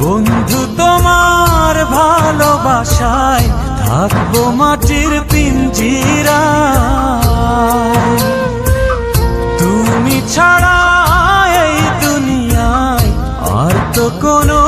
বন্ধু তোমার ভালোবাসায় থাকবো মাটির পিঞ্জিরায়। তুমি ছাড়া এই দুনিয়ায় আর তো কোনো